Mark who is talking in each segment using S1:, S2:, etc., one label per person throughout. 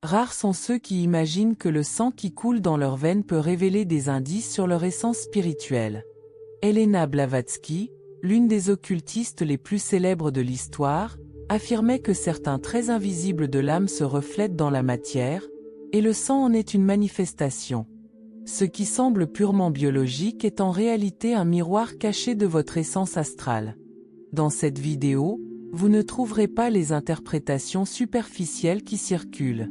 S1: Rares sont ceux qui imaginent que le sang qui coule dans leurs veines peut révéler des indices sur leur essence spirituelle. Helena Blavatsky, l'une des occultistes les plus célèbres de l'histoire, affirmait que certains traits invisibles de l'âme se reflètent dans la matière, et le sang en est une manifestation. Ce qui semble purement biologique est en réalité un miroir caché de votre essence astrale. Dans cette vidéo, vous ne trouverez pas les interprétations superficielles qui circulent.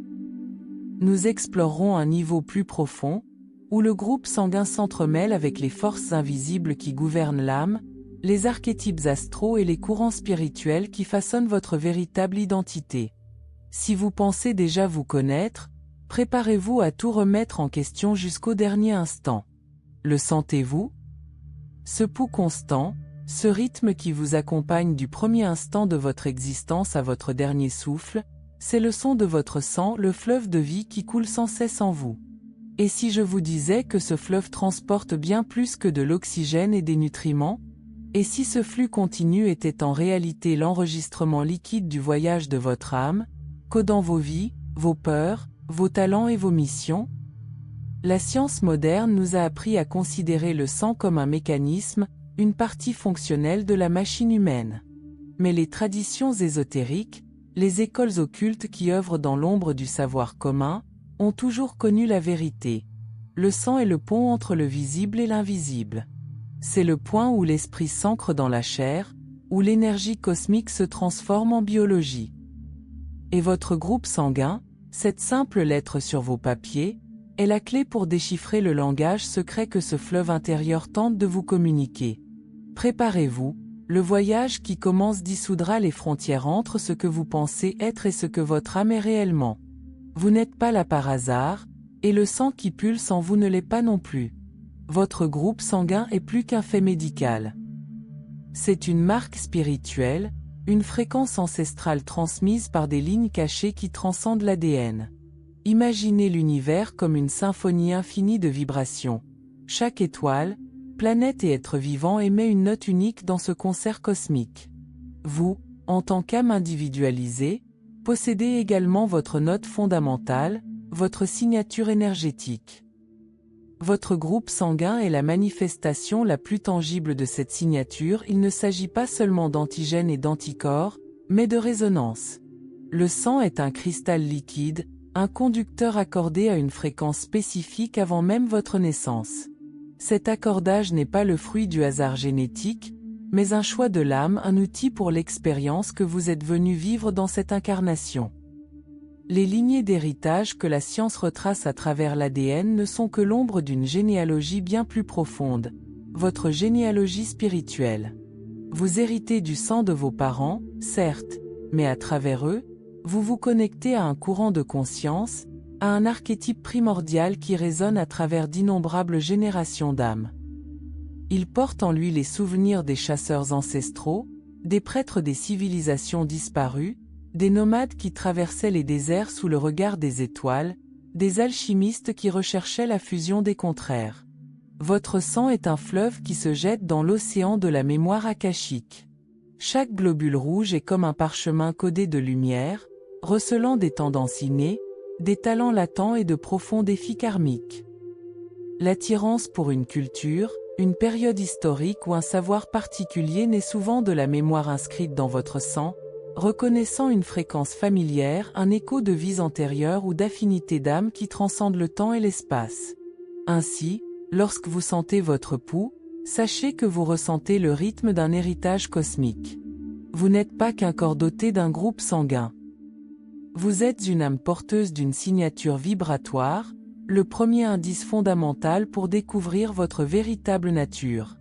S1: Nous explorerons un niveau plus profond, où le groupe sanguin s'entremêle avec les forces invisibles qui gouvernent l'âme, les archétypes astraux et les courants spirituels qui façonnent votre véritable identité. Si vous pensez déjà vous connaître, préparez-vous à tout remettre en question jusqu'au dernier instant. Le sentez-vous? Ce pouls constant, ce rythme qui vous accompagne du premier instant de votre existence à votre dernier souffle, c'est le son de votre sang, le fleuve de vie qui coule sans cesse en vous. Et si je vous disais que ce fleuve transporte bien plus que de l'oxygène et des nutriments? Et si ce flux continu était en réalité l'enregistrement liquide du voyage de votre âme, codant vos vies, vos peurs, vos talents et vos missions? La science moderne nous a appris à considérer le sang comme un mécanisme, une partie fonctionnelle de la machine humaine. Mais les traditions ésotériques, les écoles occultes qui œuvrent dans l'ombre du savoir commun, ont toujours connu la vérité. Le sang est le pont entre le visible et l'invisible. C'est le point où l'esprit s'ancre dans la chair, où l'énergie cosmique se transforme en biologie. Et votre groupe sanguin, cette simple lettre sur vos papiers, est la clé pour déchiffrer le langage secret que ce fleuve intérieur tente de vous communiquer. Préparez-vous, le voyage qui commence dissoudra les frontières entre ce que vous pensez être et ce que votre âme est réellement. Vous n'êtes pas là par hasard, et le sang qui pulse en vous ne l'est pas non plus. Votre groupe sanguin est plus qu'un fait médical. C'est une marque spirituelle, une fréquence ancestrale transmise par des lignes cachées qui transcendent l'ADN. Imaginez l'univers comme une symphonie infinie de vibrations. Chaque étoile, planète et être vivant émet une note unique dans ce concert cosmique. Vous, en tant qu'âme individualisée, possédez également votre note fondamentale, votre signature énergétique. Votre groupe sanguin est la manifestation la plus tangible de cette signature. Il ne s'agit pas seulement d'antigènes et d'anticorps, mais de résonance. Le sang est un cristal liquide, un conducteur accordé à une fréquence spécifique avant même votre naissance. Cet accordage n'est pas le fruit du hasard génétique, mais un choix de l'âme, un outil pour l'expérience que vous êtes venu vivre dans cette incarnation. Les lignées d'héritage que la science retrace à travers l'ADN ne sont que l'ombre d'une généalogie bien plus profonde, votre généalogie spirituelle. Vous héritez du sang de vos parents, certes, mais à travers eux, vous vous connectez à un courant de conscience, à un archétype primordial qui résonne à travers d'innombrables générations d'âmes. Il porte en lui les souvenirs des chasseurs ancestraux, des prêtres des civilisations disparues, des nomades qui traversaient les déserts sous le regard des étoiles, des alchimistes qui recherchaient la fusion des contraires. Votre sang est un fleuve qui se jette dans l'océan de la mémoire akashique. Chaque globule rouge est comme un parchemin codé de lumière, recelant des tendances innées, des talents latents et de profonds défis karmiques. L'attirance pour une culture, une période historique ou un savoir particulier naît souvent de la mémoire inscrite dans votre sang, reconnaissant une fréquence familière, un écho de vies antérieures ou d'affinités d'âme qui transcendent le temps et l'espace. Ainsi, lorsque vous sentez votre pouls, sachez que vous ressentez le rythme d'un héritage cosmique. Vous n'êtes pas qu'un corps doté d'un groupe sanguin. Vous êtes une âme porteuse d'une signature vibratoire, le premier indice fondamental pour découvrir votre véritable nature.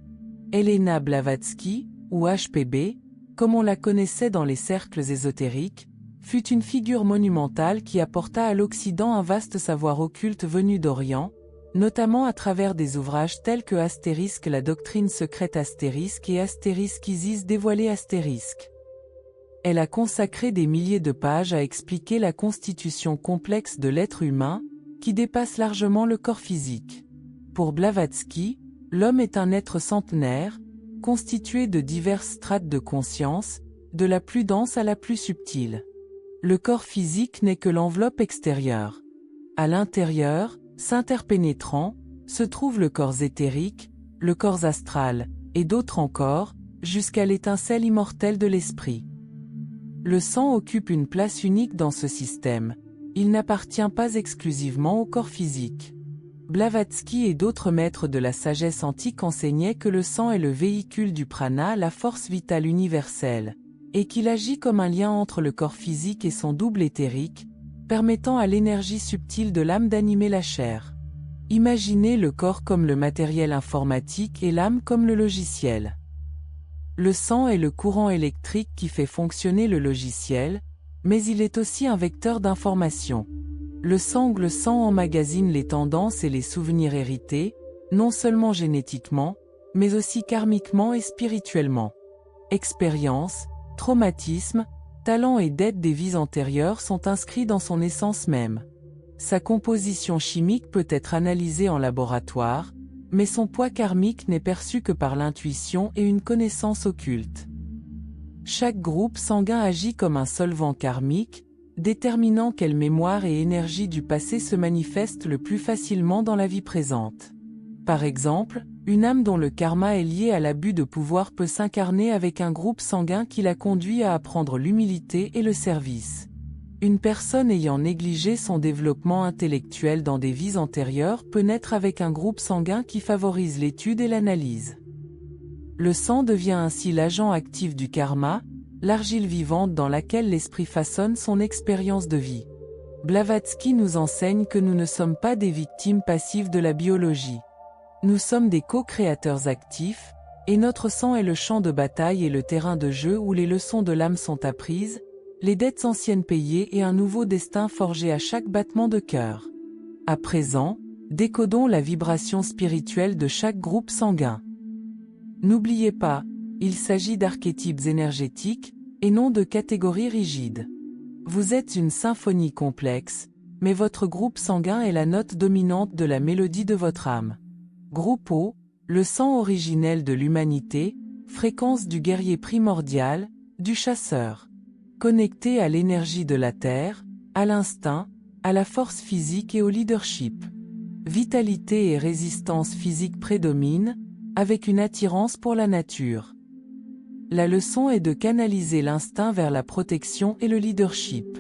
S1: Helena Blavatsky, ou HPB, comme on la connaissait dans les cercles ésotériques, fut une figure monumentale qui apporta à l'Occident un vaste savoir occulte venu d'Orient, notamment à travers des ouvrages tels que Astérisque, la doctrine secrète Astérisque et Astérisque Isis dévoilé Astérisque. Elle a consacré des milliers de pages à expliquer la constitution complexe de l'être humain, qui dépasse largement le corps physique. Pour Blavatsky, l'homme est un être centenaire, constitué de diverses strates de conscience, de la plus dense à la plus subtile. Le corps physique n'est que l'enveloppe extérieure. À l'intérieur, s'interpénétrant, se trouve le corps éthérique, le corps astral, et d'autres encore, jusqu'à l'étincelle immortelle de l'esprit. Le sang occupe une place unique dans ce système. Il n'appartient pas exclusivement au corps physique. Blavatsky et d'autres maîtres de la sagesse antique enseignaient que le sang est le véhicule du prana, la force vitale universelle, et qu'il agit comme un lien entre le corps physique et son double éthérique, permettant à l'énergie subtile de l'âme d'animer la chair. Imaginez le corps comme le matériel informatique et l'âme comme le logiciel. Le sang est le courant électrique qui fait fonctionner le logiciel, mais il est aussi un vecteur d'information. Le sang emmagasine les tendances et les souvenirs hérités, non seulement génétiquement, mais aussi karmiquement et spirituellement. Expériences, traumatismes, talents et dettes des vies antérieures sont inscrits dans son essence même. Sa composition chimique peut être analysée en laboratoire, mais son poids karmique n'est perçu que par l'intuition et une connaissance occulte. Chaque groupe sanguin agit comme un solvant karmique, déterminant quelle mémoire et énergie du passé se manifestent le plus facilement dans la vie présente. Par exemple, une âme dont le karma est lié à l'abus de pouvoir peut s'incarner avec un groupe sanguin qui la conduit à apprendre l'humilité et le service. Une personne ayant négligé son développement intellectuel dans des vies antérieures peut naître avec un groupe sanguin qui favorise l'étude et l'analyse. Le sang devient ainsi l'agent actif du karma, l'argile vivante dans laquelle l'esprit façonne son expérience de vie. Blavatsky nous enseigne que nous ne sommes pas des victimes passives de la biologie. Nous sommes des co-créateurs actifs, et notre sang est le champ de bataille et le terrain de jeu où les leçons de l'âme sont apprises, les dettes anciennes payées et un nouveau destin forgé à chaque battement de cœur. À présent, décodons la vibration spirituelle de chaque groupe sanguin. N'oubliez pas, il s'agit d'archétypes énergétiques, et non de catégories rigides. Vous êtes une symphonie complexe, mais votre groupe sanguin est la note dominante de la mélodie de votre âme. Groupe O, le sang originel de l'humanité, fréquence du guerrier primordial, du chasseur. Connecté à l'énergie de la terre, à l'instinct, à la force physique et au leadership. Vitalité et résistance physique prédominent, avec une attirance pour la nature. La leçon est de canaliser l'instinct vers la protection et le leadership.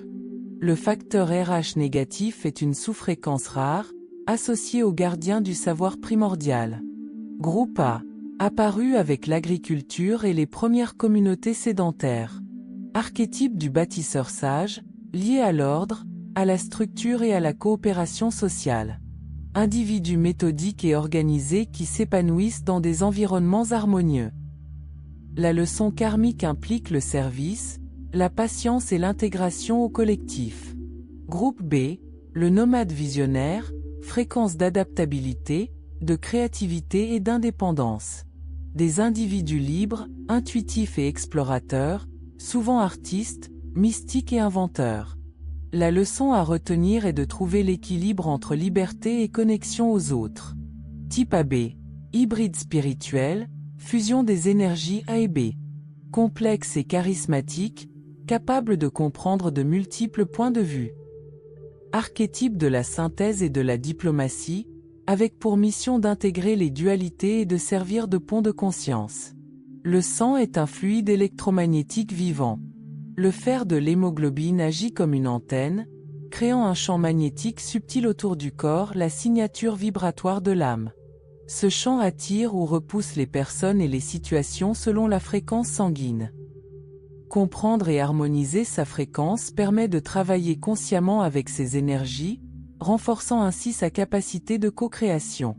S1: Le facteur RH négatif est une sous-fréquence rare, associée au gardien du savoir primordial. Groupe A, apparu avec l'agriculture et les premières communautés sédentaires. Archétype du bâtisseur sage, lié à l'ordre, à la structure et à la coopération sociale. Individus méthodiques et organisés qui s'épanouissent dans des environnements harmonieux. La leçon karmique implique le service, la patience et l'intégration au collectif. Groupe B, le nomade visionnaire, fréquence d'adaptabilité, de créativité et d'indépendance. Des individus libres, intuitifs et explorateurs, souvent artistes, mystiques et inventeurs. La leçon à retenir est de trouver l'équilibre entre liberté et connexion aux autres. Type AB, hybride spirituel, fusion des énergies A et B. Complexe et charismatique, capable de comprendre de multiples points de vue. Archétype de la synthèse et de la diplomatie, avec pour mission d'intégrer les dualités et de servir de pont de conscience. Le sang est un fluide électromagnétique vivant. Le fer de l'hémoglobine agit comme une antenne, créant un champ magnétique subtil autour du corps, la signature vibratoire de l'âme. Ce champ attire ou repousse les personnes et les situations selon la fréquence sanguine. Comprendre et harmoniser sa fréquence permet de travailler consciemment avec ses énergies, renforçant ainsi sa capacité de co-création.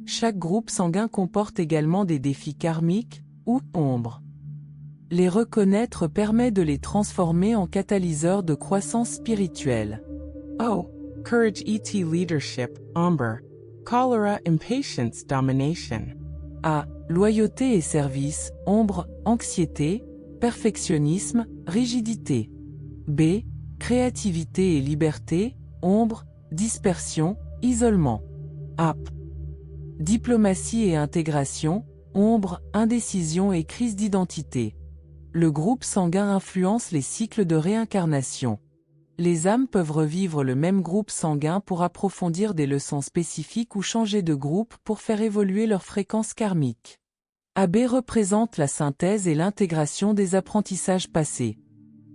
S1: Chaque groupe sanguin comporte également des défis karmiques, ou ombres. Les reconnaître permet de les transformer en catalyseurs de croissance spirituelle.
S2: O. Courage et leadership, Amber. Cholera, impatience, domination.
S1: A. Loyauté et service, ombre, anxiété, perfectionnisme, rigidité. B. Créativité et liberté, ombre, dispersion, isolement. A. Diplomatie et intégration, ombre, indécision et crise d'identité. Le groupe sanguin influence les cycles de réincarnation. Les âmes peuvent revivre le même groupe sanguin pour approfondir des leçons spécifiques ou changer de groupe pour faire évoluer leur fréquence karmique. AB représente la synthèse et l'intégration des apprentissages passés.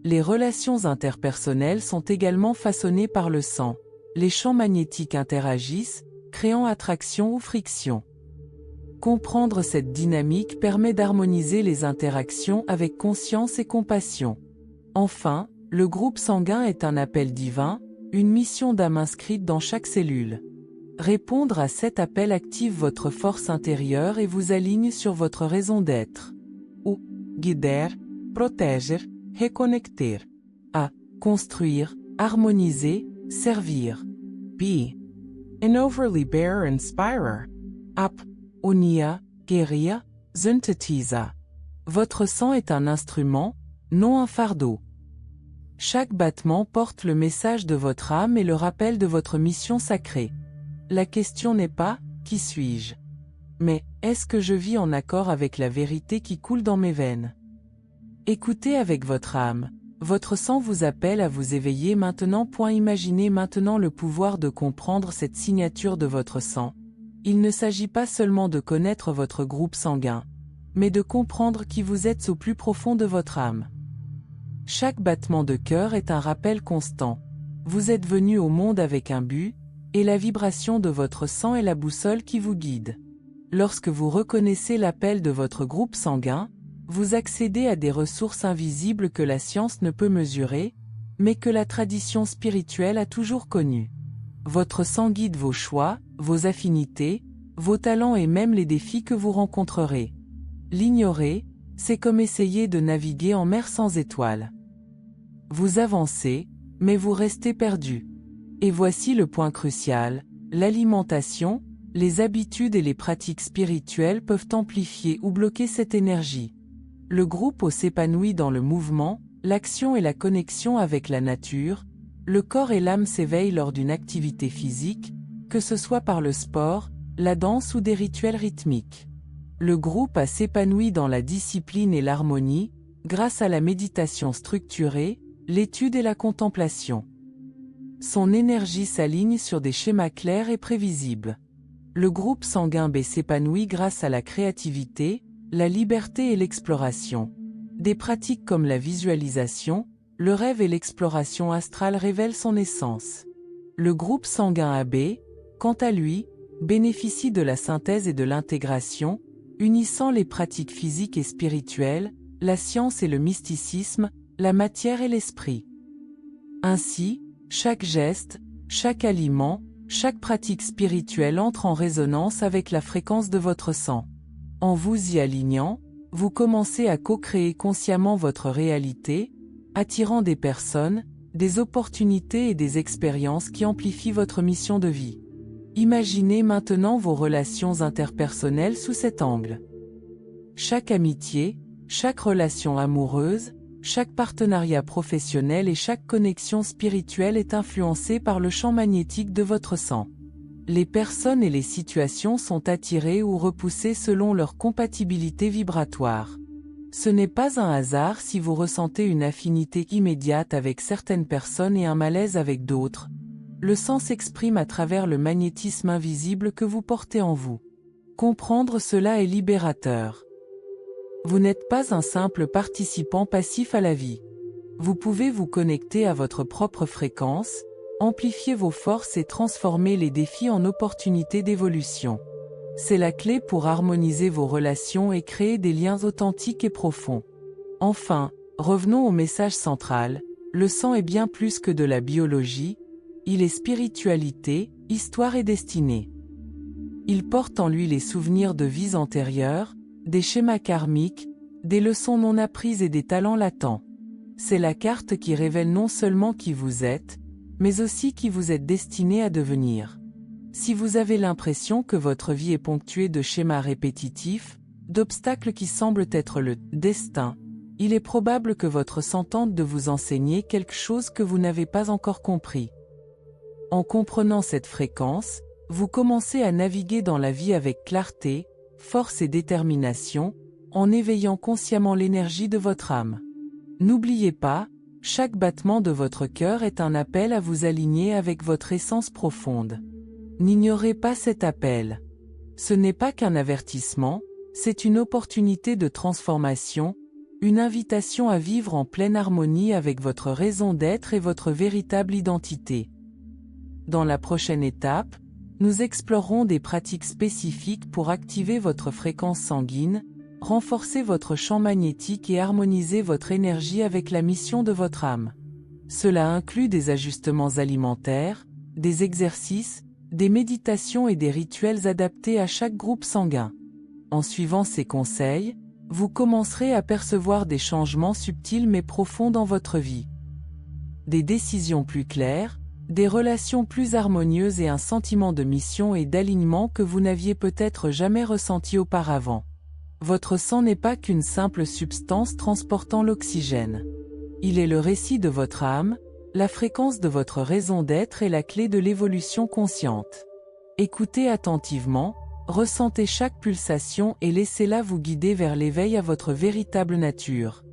S1: Les relations interpersonnelles sont également façonnées par le sang. Les champs magnétiques interagissent, créant attraction ou friction. Comprendre cette dynamique permet d'harmoniser les interactions avec conscience et compassion. Enfin, le groupe sanguin est un appel divin, une mission d'âme inscrite dans chaque cellule. Répondre à cet appel active votre force intérieure et vous aligne sur votre raison d'être.
S2: U. Guider, proteger, reconnecter.
S1: A. Construire, harmoniser, servir.
S2: B. An overly bear inspirer.
S1: Ap. Unia, guérir, synthétisa. Votre sang est un instrument, non un fardeau. Chaque battement porte le message de votre âme et le rappel de votre mission sacrée. La question n'est pas « qui suis-je ?» mais « est-ce que je vis en accord avec la vérité qui coule dans mes veines ?» Écoutez avec votre âme. Votre sang vous appelle à vous éveiller maintenant. Imaginez maintenant le pouvoir de comprendre cette signature de votre sang. Il ne s'agit pas seulement de connaître votre groupe sanguin, mais de comprendre qui vous êtes au plus profond de votre âme. Chaque battement de cœur est un rappel constant. Vous êtes venu au monde avec un but, et la vibration de votre sang est la boussole qui vous guide. Lorsque vous reconnaissez l'appel de votre groupe sanguin, vous accédez à des ressources invisibles que la science ne peut mesurer, mais que la tradition spirituelle a toujours connues. Votre sang guide vos choix, vos affinités, vos talents et même les défis que vous rencontrerez. L'ignorer, c'est comme essayer de naviguer en mer sans étoiles. Vous avancez, mais vous restez perdu. Et voici le point crucial, l'alimentation, les habitudes et les pratiques spirituelles peuvent amplifier ou bloquer cette énergie. Le groupe s'épanouit dans le mouvement, l'action et la connexion avec la nature, le corps et l'âme s'éveillent lors d'une activité physique, que ce soit par le sport, la danse ou des rituels rythmiques. Le groupe s'épanouit dans la discipline et l'harmonie, grâce à la méditation structurée, l'étude et la contemplation. Son énergie s'aligne sur des schémas clairs et prévisibles. Le groupe sanguin B s'épanouit grâce à la créativité, la liberté et l'exploration. Des pratiques comme la visualisation, le rêve et l'exploration astrale révèlent son essence. Le groupe sanguin AB, quant à lui, bénéficie de la synthèse et de l'intégration, unissant les pratiques physiques et spirituelles, la science et le mysticisme, la matière et l'esprit. Ainsi, chaque geste, chaque aliment, chaque pratique spirituelle entre en résonance avec la fréquence de votre sang. En vous y alignant, vous commencez à co-créer consciemment votre réalité, attirant des personnes, des opportunités et des expériences qui amplifient votre mission de vie. Imaginez maintenant vos relations interpersonnelles sous cet angle. Chaque amitié, chaque relation amoureuse, chaque partenariat professionnel et chaque connexion spirituelle est influencée par le champ magnétique de votre sang. Les personnes et les situations sont attirées ou repoussées selon leur compatibilité vibratoire. Ce n'est pas un hasard si vous ressentez une affinité immédiate avec certaines personnes et un malaise avec d'autres. Le sang s'exprime à travers le magnétisme invisible que vous portez en vous. Comprendre cela est libérateur. Vous n'êtes pas un simple participant passif à la vie. Vous pouvez vous connecter à votre propre fréquence, amplifier vos forces et transformer les défis en opportunités d'évolution. C'est la clé pour harmoniser vos relations et créer des liens authentiques et profonds. Enfin, revenons au message central, le sang est bien plus que de la biologie, il est spiritualité, histoire et destinée. Il porte en lui les souvenirs de vies antérieures, des schémas karmiques, des leçons non apprises et des talents latents. C'est la carte qui révèle non seulement qui vous êtes, mais aussi qui vous êtes destiné à devenir. Si vous avez l'impression que votre vie est ponctuée de schémas répétitifs, d'obstacles qui semblent être le destin, il est probable que votre sang tente de vous enseigner quelque chose que vous n'avez pas encore compris. En comprenant cette fréquence, vous commencez à naviguer dans la vie avec clarté, force et détermination, en éveillant consciemment l'énergie de votre âme. N'oubliez pas, Chaque battement de votre cœur est un appel à vous aligner avec votre essence profonde. N'ignorez pas cet appel. Ce n'est pas qu'un avertissement, c'est une opportunité de transformation, une invitation à vivre en pleine harmonie avec votre raison d'être et votre véritable identité. Dans la prochaine étape, nous explorerons des pratiques spécifiques pour activer votre fréquence sanguine, renforcer votre champ magnétique et harmoniser votre énergie avec la mission de votre âme. Cela inclut des ajustements alimentaires, des exercices, des méditations et des rituels adaptés à chaque groupe sanguin. En suivant ces conseils, vous commencerez à percevoir des changements subtils mais profonds dans votre vie. Des décisions plus claires, des relations plus harmonieuses et un sentiment de mission et d'alignement que vous n'aviez peut-être jamais ressenti auparavant. Votre sang n'est pas qu'une simple substance transportant l'oxygène. Il est le récit de votre âme, la fréquence de votre raison d'être et la clé de l'évolution consciente. Écoutez attentivement, ressentez chaque pulsation et laissez-la vous guider vers l'éveil à votre véritable nature.